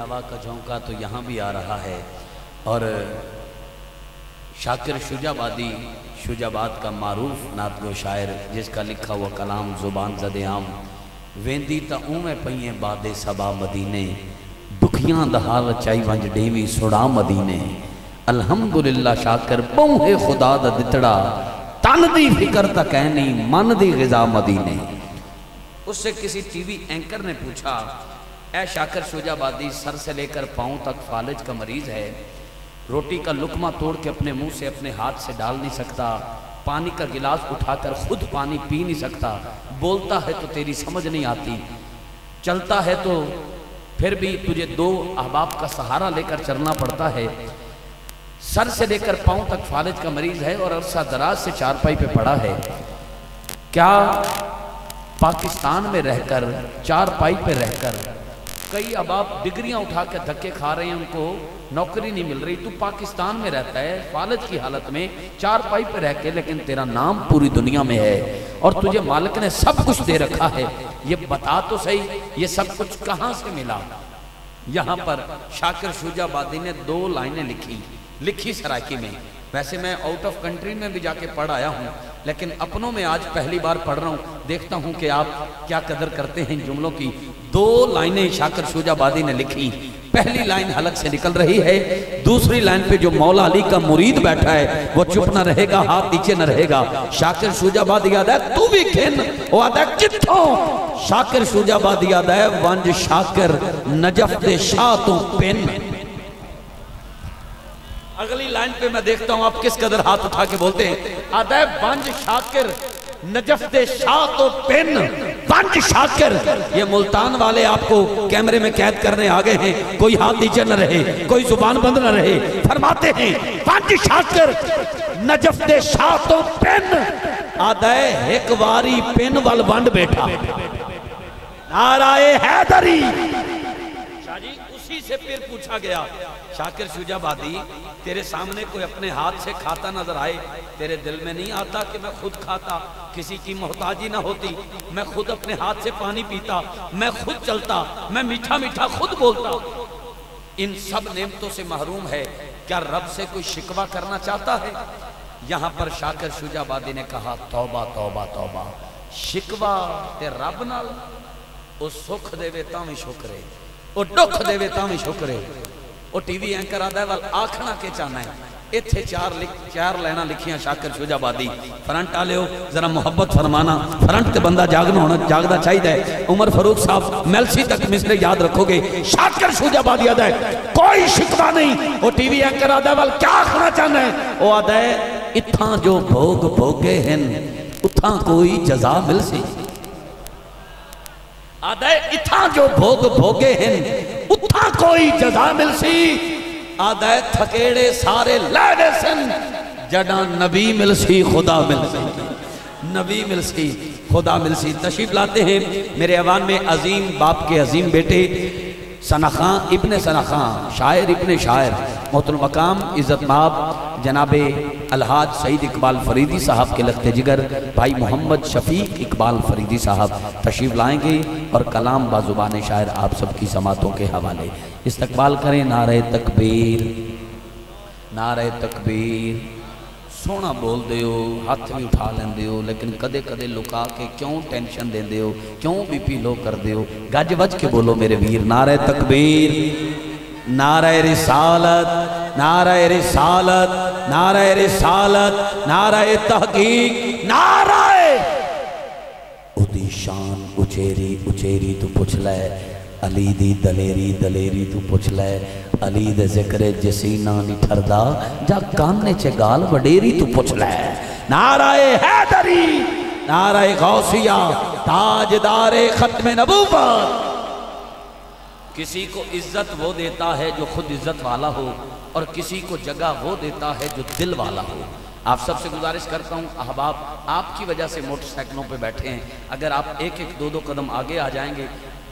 ہوا کا جھونکا تو یہاں بھی آ رہا ہے۔ اور شاکر شجابادی شجاباد کا معروف نعت گو شاعر جس کا لکھا ہوا کلام زبان زد عام ویندی تا اومے پئیں باد سبا مدینے دکھیاں دہال چائی ونج ڈیوی سڑا مدینے الحمدللہ شاکر بہے خدا دا دتڑا تن دی فکر تا کہنی من دی غذا مدینے۔ اس سے کسی ٹی وی اینکر نے پوچھا اے شاکر شجابادی سر سے لے کر پاؤں تک فالج کا مریض ہے، روٹی کا لقمہ توڑ کے اپنے منہ سے اپنے ہاتھ سے ڈال نہیں سکتا، پانی کا گلاس اٹھا کر خود پانی پی نہیں سکتا، بولتا ہے تو تیری سمجھ نہیں آتی، چلتا ہے تو پھر بھی تجھے دو احباب کا سہارا لے کر چلنا پڑتا ہے، سر سے لے کر پاؤں تک فالج کا مریض ہے اور عرصہ دراز سے چارپائی پہ پڑا ہے، کیا پاکستان میں رہ کر چارپائی پہ رہ کر کئی احباب ڈگریاں اٹھا کے دھکے کھا رہے ہیں، ان کو نوکری نہیں مل رہی، تو پاکستان میں رہتا ہے فالج کی حالت میں چارپائی پہ رہ کے، لیکن تیرا نام پوری دنیا میں ہے اور تجھے مالک نے سب کچھ دے رکھا ہے، یہ بتا تو صحیح یہ سب کچھ کہاں سے ملا؟ یہاں پر شاکر شجابادی نے 2 لائنیں لکھی سرائکی میں، ویسے میں آؤٹ آف کنٹری میں بھی جا کے پڑھ آیا ہوں، لیکن اپنوں میں آج پہلی بار پڑھ رہا ہوں، دیکھتا ہوں کہ آپ کیا قدر کرتے ہیں جملوں کی۔ 2 لائنیں شاکر شجابادی نے لکھی، پہلی لائن حلق سے نکل رہی ہے، دوسری لائن پہ جو مولا علی کا مرید بیٹھا ہے وہ چپ نہ رہے گا، ہاتھ نیچے نہ رہے گا۔ شاکر شجابادی یاد ہے تو بھی کھن وہ آدھا کتھوں، شاکر شجابادی یاد ہے ونج شاکر نجف دے شاہ تو پن۔ اگلی لائن پہ میں دیکھتا ہوں آپ کس قدر ہاتھ اٹھا کے بولتے ہیں، آدھا ہے ونج شاکر نجف دے شاہ تو پن، ونج شاکر۔ یہ ملتان والے آپ کو کیمرے میں قید کرنے آگے ہیں، کوئی ہاتھ نیچے نہ رہے، کوئی زبان بند نہ رہے، فرماتے ہیں ونج شاکر نجف دے شاہ تو پن، آدھا ہے ایک واری پن وال ونڈ بیٹھا، نعرہ حیدری۔ شاہ جی اسی سے پھر پوچھا گیا شاکر شجابادی تیرے سامنے کوئی اپنے ہاتھ سے کھاتا نظر آئے، تیرے دل میں نہیں آتا کہ میں خود کھاتا، کسی کی محتاجی نہ ہوتی، میں خود اپنے ہاتھ سے پانی پیتا، میں خود چلتا، میں میٹھا میٹھا خود بولتا، ان سب نعمتوں سے محروم ہے، کیا رب سے کوئی شکوہ کرنا چاہتا ہے؟ یہاں پر شاکر شجابادی نے کہا توبہ توبہ توبہ، شکوہ تے رب نال، او سکھ دے وے تاں وی شکرے، او ڈکھ دے وے تاں وی شکرے۔ او ٹی وی اینکر آدھا ہے وال آکھنا کے چاہنا ہے، اتھے چار لینا لکھیاں شاکر شجابادی، فرنٹ آلے ہو ذرا محبت فرمانا، فرنٹ تے بندہ جاگنا چاہیے ہے۔ عمر فاروق صاحب میلسی تک مصرے یاد رکھو گے، شاکر شجابادی آدھا ہے کوئی شکوہ نہیں، وہ ٹی وی اینکر آدھا ہے وال کیا آکھنا چاہنا ہے؟ وہ آدھا ہے اتھاں جو بھوگ بھوگے ہیں اتھاں کوئی جزا مل سی، آدھا ہے اتھاں جو بھوگ بھوگے ہیں اتھاں کوئی جزا مل سی، آدھا ہے تھکیڑے سارے لائے سن جڑا نبی مل سی خدا مل سی، نبی مل سی خدا مل سی۔ تشریف لاتے ہیں میرے ایوان میں عظیم باپ کے عظیم بیٹے ثنا خان ابن ثنا خان، شاعر ابن شاعر، محترم مقام عزت مآب جناب الحاج سعید اقبال فریدی صاحب کے لخت جگر بھائی محمد شفیق اقبال فریدی صاحب تشریف لائیں گے اور کلام بازبان شاعر آپ سب کی سماعتوں کے حوالے استقبال کریں۔ نعرہ تکبیر، نعرہ تکبیر، سونا بول دیو، ہاتھ بھی اٹھا لیں دیو، لیکن کدے کدے لکا کے کیوں ٹینشن دیں دیو، کیوں بی پی لو کر دیو، گج وج کے بولو میرے ویر۔ نعرہ تکبیر، نعرہ رسالت، نعرہ رسالت، نعرہ رسالت، نعرہ تحقیق، نعرہ اُدی شان اچیری اچیری تو پوچھ لے، علی دی دلیری دلیری تو پوچھ لے، علی دے ذکر جسینہ نہیں ٹھردا جا کانے چے گال وڈیری تو پوچھ لے۔ نعرہ حیدری، نعرہ غوثیہ، تاجدار ختم نبوت۔ کسی کو عزت وہ دیتا ہے جو خود عزت والا ہو اور کسی کو جگہ وہ دیتا ہے جو دل والا ہو۔ آپ سب سے گزارش کرتا ہوں احباب، آپ کی وجہ سے موٹر سائیکلوں پہ بیٹھے ہیں، اگر آپ ایک ایک دو دو قدم آگے آ جائیں گے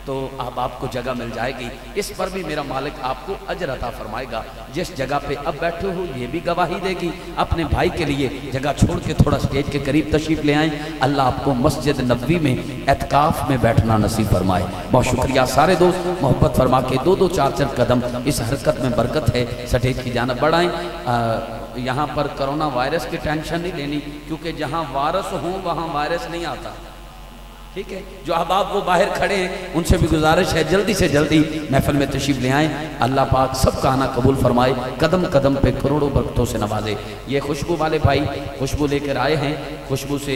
تو اب آپ کو جگہ مل جائے گی. اس پر بھی میرا مالک آپ کو اجر عطا فرمائے گا. جس جگہ پہ اب بیٹھے ہو یہ بھی گواہی دے گی. اپنے بھائی کے لیے جگہ چھوڑ کے تھوڑا سٹیج کے قریب تشریف لے آئیں. اللہ آپ کو مسجد نبوی میں اعتکاف میں بیٹھنا نصیب فرمائے. بہت شکریہ. سارے دوست محبت فرما کے دو چار قدم اس حرکت میں برکت ہے سٹیج کی جانب بڑھائیں. یہاں پر کرونا وائرس کی ٹینشن نہیں لینی کیونکہ جہاں وائرس ہوں وہاں وائرس نہیں آتا. ٹھیک ہے. جو احباب وہ باہر کھڑے ہیں ان سے بھی گزارش ہے جلدی سے جلدی محفل میں تشریف لے آئیں. اللہ پاک سب کا آنا قبول فرمائے. قدم قدم پہ کروڑوں برکتوں سے نوازے. یہ خوشبو والے بھائی خوشبو لے کر آئے ہیں. خوشبو سے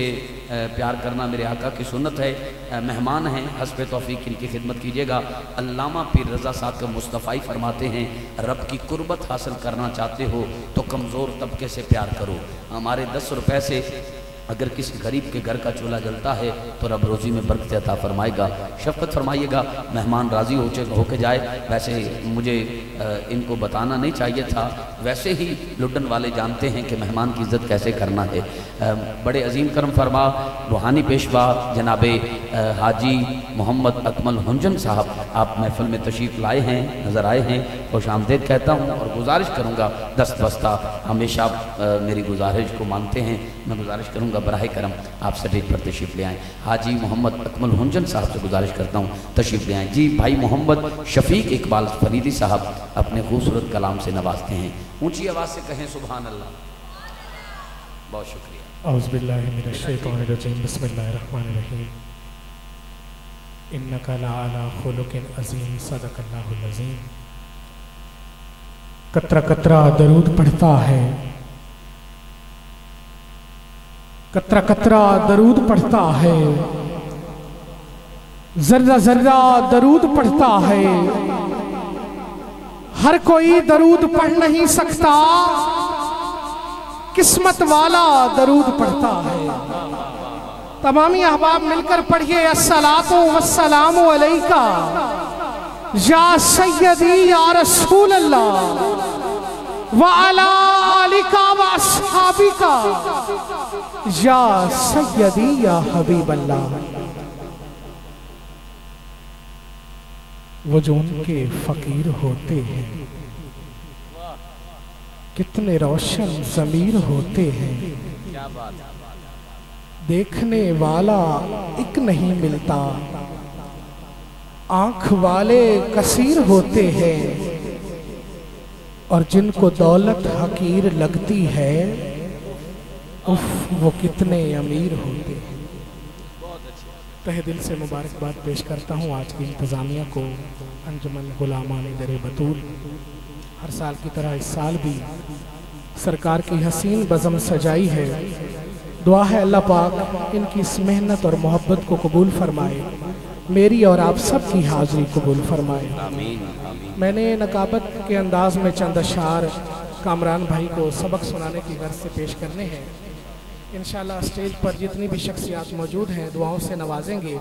پیار کرنا میرے آقا کی سنت ہے. مہمان ہیں حسب توفیق ان کی خدمت کیجیے گا. علامہ پیر رضا صاحب کا مصطفی فرماتے ہیں رب کی قربت حاصل کرنا چاہتے ہو تو کمزور طبقے سے پیار کرو. ہمارے 10 روپے سے اگر کسی غریب کے گھر کا چولہا جلتا ہے تو رب روزی میں برکت عطا فرمائے گا. شفقت فرمائیے گا. مہمان راضی ہو کے جائے. ویسے مجھے ان کو بتانا نہیں چاہیے تھا. ویسے ہی لڈن والے جانتے ہیں کہ مہمان کی عزت کیسے کرنا ہے. بڑے عظیم کرم فرما روحانی پیشوا جناب حاجی محمد اکمل ہنجن صاحب آپ محفل میں تشریف لائے ہیں نظر آئے ہیں. خوش آمدید کہتا ہوں اور گزارش کروں گا دست بستہ ہمیشہ میری گزارش کو مانتے ہیں. میں گزارش کروں گا براہ کرم آپ سٹیج پر تشریف لے آئیں. حاجی محمد اکمل ہنجن صاحب سے گزارش کرتا ہوں تشریف لے آئیں. جی بھائی محمد شفیق اقبال فریدی صاحب اپنے خوبصورت کلام سے نوازتے ہیں. اونچی آواز سے کہیں سبحان اللہ. بہت شکریہ. اعوذ باللہ من الشیطان الرجیم. بسم اللہ الرحمن الرحیم. انک لعلی خلق عظیم. صدق اللہ العظیم. قطرہ قطرہ درود پڑھتا ہے. قطرہ قطرہ درود پڑھتا ہے. ذرہ ذرہ درود پڑھتا ہے. ہر کوئی درود پڑھ نہیں سکتا. قسمت والا درود پڑھتا ہے. تمامی احباب مل کر پڑھئے الصلاۃ والسلام علیکہ یا سیدی یا رسول اللہ وعلی آلکہ واصحابکہ یا سیدی یا حبیب اللہ. وہ جو ان کے فقیر ہوتے ہیں کتنے روشن ضمیر ہوتے ہیں. دیکھنے والا ایک نہیں ملتا. آنکھ والے کثیر ہوتے ہیں اور جن کو دولت حقیر لگتی ہے وہ کتنے امیر ہوتے ہیں. تہ دل سے مبارکباد پیش کرتا ہوں آج کی انتظامیہ کو. انجمن غلامان در بطول ہر سال کی طرح اس سال بھی سرکار کی حسین بزم سجائی ہے. دعا ہے اللہ پاک ان کی اس محنت اور محبت کو قبول فرمائے. میری اور آپ سب کی حاضری قبول فرمائے. میں نے نقابت کے انداز میں چند اشعار کامران بھائی کو سبق سنانے کی غرض سے پیش کرنے ہیں. انشاءاللہ اسٹیج پر جتنی بھی شخصیات موجود ہیں دعاؤں سے نوازیں گے.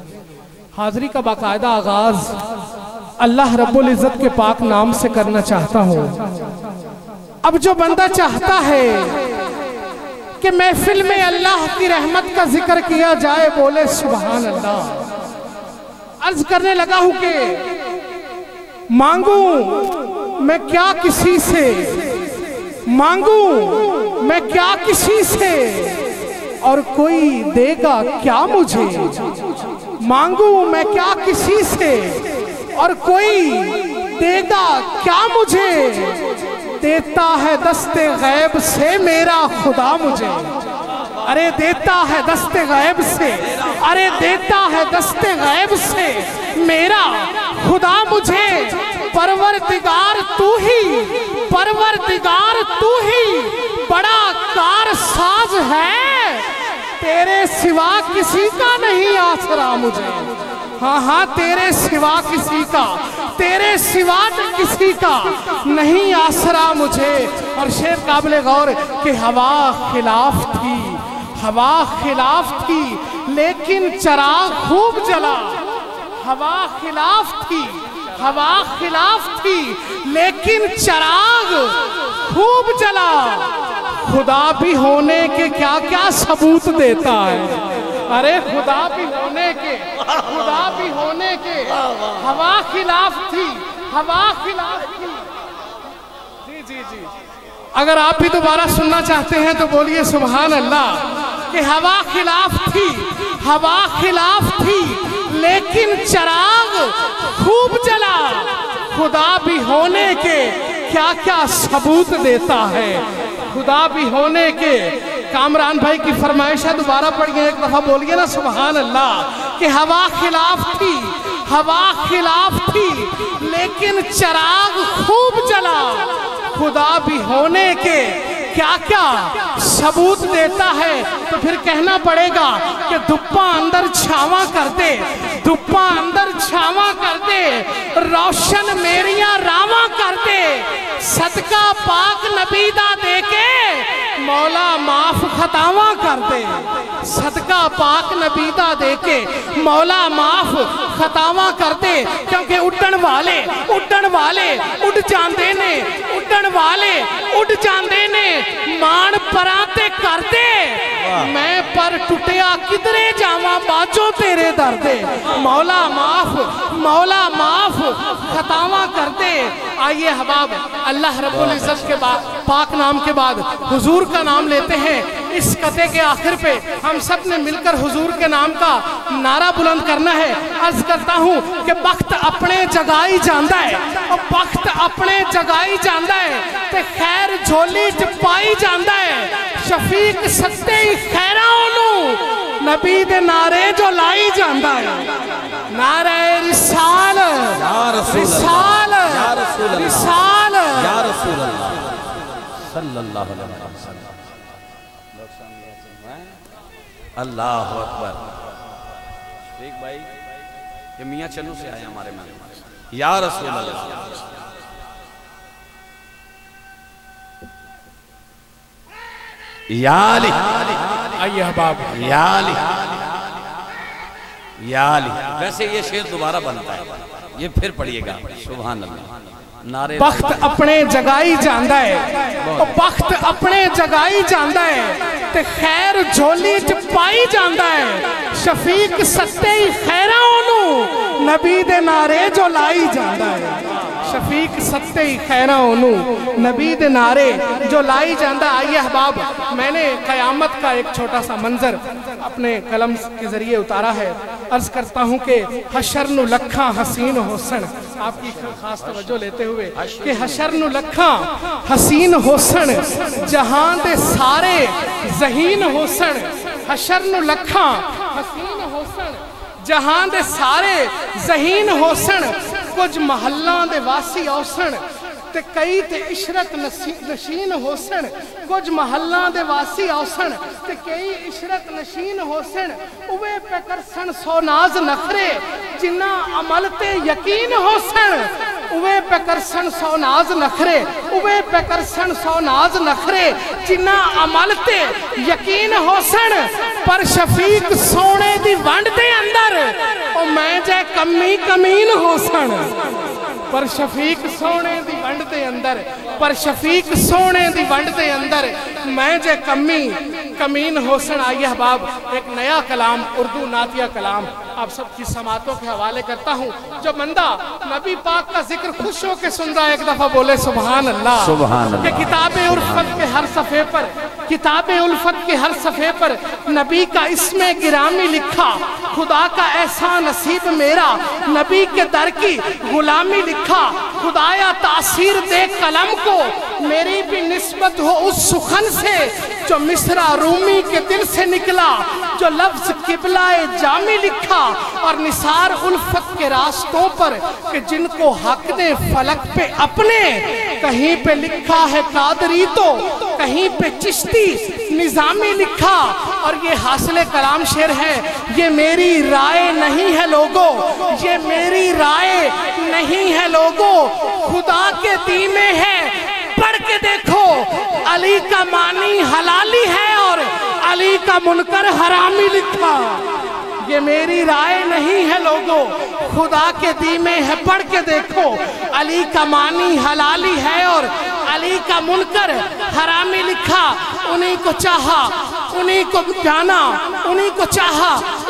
حاضری کا باقاعدہ آغاز اللہ رب العزت کے پاک نام سے کرنا چاہتا ہوں. اب جو بندہ چاہتا ہے کہ محفل میں اللہ کی رحمت کا ذکر کیا جائے بولے سبحان اللہ. عرض کرنے لگا ہوں کہ مانگوں میں کیا کسی سے, مانگوں میں کیا کسی سے اور کوئی دے گا کیا مجھے. مانگوں میں کیا کسی سے اور کوئی دے گا کیا مجھے. دیتا ہے دست غیب سے میرا خدا مجھے. ارے دیتا ہے دست غیب سے, ارے دیتا ہے دست غیب سے میرا خدا مجھے. پروردگار تو ہی, پروردگار تو ہی بڑا کار ساز ہے. تیرے سوا کسی کا نہیں آسرا مجھے. ہاں ہاں تیرے سوا کسی کا, تیرے سوا کسی کا نہیں آسرا مجھے. اور شعر قابل غور کہ ہوا خلاف تھی, ہوا خلاف تھی لیکن چراغ خوب جلا. ہوا خلاف تھی, ہوا خلاف تھی لیکن چراغ خوب جلا. خدا بھی ہونے کے کیا کیا ثبوت دیتا ہے. ارے خدا بھی ہونے کے خدا بھی ہونے کے ہوا خلاف تھی، ہوا خلاف تھی۔ جی جی جی، اگر آپ بھی دوبارہ سننا چاہتے ہیں تو بولیے سبحان اللہ، کہ ہوا خلاف تھی، ہوا خلاف تھی، لیکن چراغ خوب جلا۔ خدا بھی ہونے کے کیا کیا ثبوت دیتا ہے، خدا بھی ہونے کے۔ کامران بھائی کی فرمائش ہے، دوبارہ پڑھیے ایک دفعہ، بولیے نا سبحان اللہ، کہ ہوا خلاف تھی، ہوا خلاف تھی، لیکن چراغ خوب جلا۔ خدا بھی ہونے کے کیا کیا ثبوت دیتا ہے، تو پھر کہنا پڑے گا کہ دھپا اندر چھاواں کر دے، دھپا اندر چھاواں کر دے، روشن میریاں راواں کر دے، صدقہ پاک نبی دا دے کے مولا معاف خطاواں کر دے، صدقہ پاک نبی دا دے کے مولا معاف خطاواں کر دے۔ کیونکہ اڈن والے اڈ جاندے نے، اڈن والے اڈ جاندے نے، مان پراتے کر دے، میں پر ٹوٹیا کدرے جاواں باجو تیرے دردے، مولا معاف خطاواں کر دے۔ آئیے احباب، اللہ رب العزت کے بعد پاک نام کے بعد حضور کا نام لیتے ہیں۔ اس قطعے کے آخر پہ ہم سب نے مل کر حضور کے نام کا نعرہ بلند کرنا ہے۔ عرض کرتا ہوں کہ وقت اپنے جگائی جاندہ ہے، اور وقت اپنے جگائی جاندہ ہے، تے خیر جھولی چ پائی جاندہ ہے۔ شفیق ستے ہی خیراں نو نبی دے نعرے جو لائی جاندہ ہے، نعرہ رسال رسال رسال یا رسول اللہ صلی اللہ علیہ وسلم۔ اللہ اکبر۔ شفیق بھائی یہ میاں چنو سے آئے ہمارے میں، یا رسول اللہ۔ یا علی، آئیے احباب، یا علی، یا علی۔ ویسے یہ شعر دوبارہ بنتا ہے، یہ پھر پڑھیے گا، سبحان اللہ۔ نعرے وقت اپنے جگائی جاندہ ہے، وقت اپنے جگائی جاندہ ہے، تے خیر جھولی چ پائی جاندہ ہے۔ شفیق ستے ہی خیراں نو نبی دے نعرے جو لائی جاندہ ہے، شفیق ستے ہی خیراں نو نبی دے نعرے جو لائی جاندہ۔ آئیے احباب، میں نے قیامت کا ایک چھوٹا سا منظر اپنے قلم کے ذریعے اتارا ہے۔ عرض کرتا ہوں کہ حشر نو لکھاں حسین حسن، آپ کی خاص توجہ لیتے ہوئے، کہ حشر نو لکھاں حسین حسن، جہاں دے سارے ذہین حسن، حشر نو لکھاں حسین حسن، جہاں دے سارے ذہین حسن، کچھ محلاں دے واسی اوسن، تے کئی تے عشرت نشین حسن، کچھ محلاں دے واسی اوسن، تے کئی عشرت نشین حسن، اوے پہ کرسن سو ناز نخرے، جنہ عمل تے یقین حسن، اوے پہ کرسن سو ناز نخرے، اوے پہ کرسن سو ناز نخرے، جنہ عمل تے یقین حسن، پر شفیق سونے دی ونڈ دے اندر، او میں جے کمی کمین حسن، پر شفیق سونے دی ونڈ دے اندر، پر شفیق سونے دی ونڈ دے اندر، میں جے کمی کمین حسن۔ آئیے احباب، ایک نیا کلام، اردو نعتیہ کلام آپ سب کی سماعتوں کے حوالے کرتا ہوں۔ جو بندہ نبی پاک کا ذکر خوش ہو کے سن رہا ہے، ایک دفعہ بولے سبحان اللہ۔ سبحان اللہ۔ کہ کتاب الفت کے ہر صفحے پر، کتاب الفت کے ہر صفحے پر نبی کا اسم گرامی لکھا، خدا کا ایسا نصیب میرا، نبی کے در کی غلامی لکھا، خدایا تاثیر دے قلم کو، میری بھی نسبت ہو اس سخن سے، جو مصرع رومی کے دل سے نکلا، جو لفظ قبلہ جامی لکھا، اور نثار الفت کے راستوں پر، کہ جن کو حق نے فلک پہ اپنے، کہیں پہ لکھا ہے قادری تو کہیں پہ چشتی نظامی لکھا۔ اور یہ حاصل کلام شعر ہے، یہ میری رائے نہیں ہے لوگو، یہ میری رائے نہیں ہے لوگو، خدا کے دین میں ہے، پڑھ کے دیکھو، علی کا معنی حلالی ہے اور علی کا منکر حرامی لکھا۔ یہ میری رائے نہیں ہے لوگو، خدا کے دی میں ہے، پڑھ کے دیکھو، علی کا معنی حلالی ہے اور علی کا منکر حرامی لکھا۔ انہی کو چاہا، انہی کو جانا، انہی کو چاہا،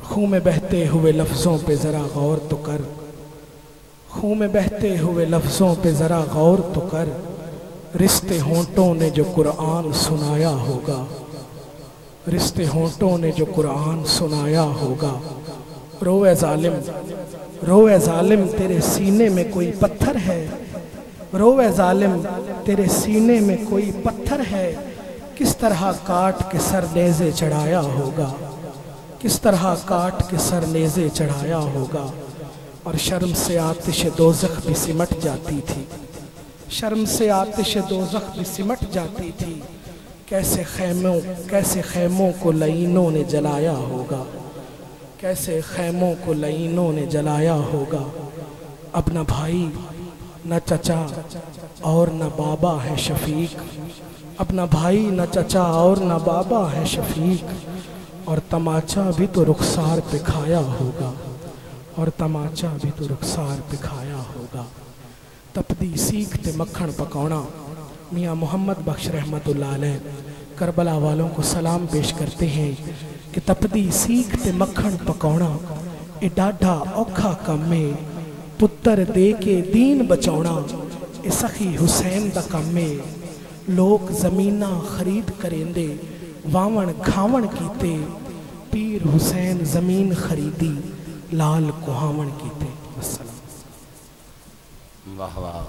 خون میں بہتے ہوئے لفظوں پہ ذرا غور تو کر، خون میں بہتے ہوئے لفظوں پہ ذرا غور تو کر، رشتے ہونٹوں نے جو قرآن سنایا ہوگا، رشتے ہونٹوں نے جو قرآن سنایا ہوگا۔ رو اے ظالم، رو اے ظالم تیرے سینے میں کوئی پتھر ہے، رو اے ظالم تیرے سینے میں کوئی پتھر ہے، کس طرح کاٹ کے سر نیزے چڑھایا ہوگا، کس طرح کاٹ کے سر نیزے چڑھایا ہوگا۔ اور شرم سے آتش دوزخ بھی سمٹ جاتی تھی، شرم سے آتش دوزخ بھی سمٹ جاتی تھی، کیسے خیموں کو لعینوں نے جلایا ہوگا، کیسے خیموں کو لعینوں نے جلایا ہوگا۔ اب نہ بھائی نہ چچا اور نہ بابا ہے شفیق، اب نہ بھائی نہ چچا اور نہ بابا ہے شفیق، اور تماچا بھی تو رخسار پہ کھایا ہوگا، اور تماچا بھی تو رخسار پہ کھایا ہوگا۔ تپدی سیکھ تے مکھن پکونا، میاں محمد بخش رحمت اللہ علیہ کربلا والوں کو سلام پیش کرتے ہیں کہ تپدی سیکھ تے مکھن پکونا اے ڈاڈھا اوکھا کم ہے، پتر دے کے دین بچونا اے سخی حسین دا کم ہے۔ لوگ زمینہ خرید کریندے واون کھاون کیتے، پیر حسین زمین خریدی لال کوہاون کیتے۔ السلام۔ واہ واہ۔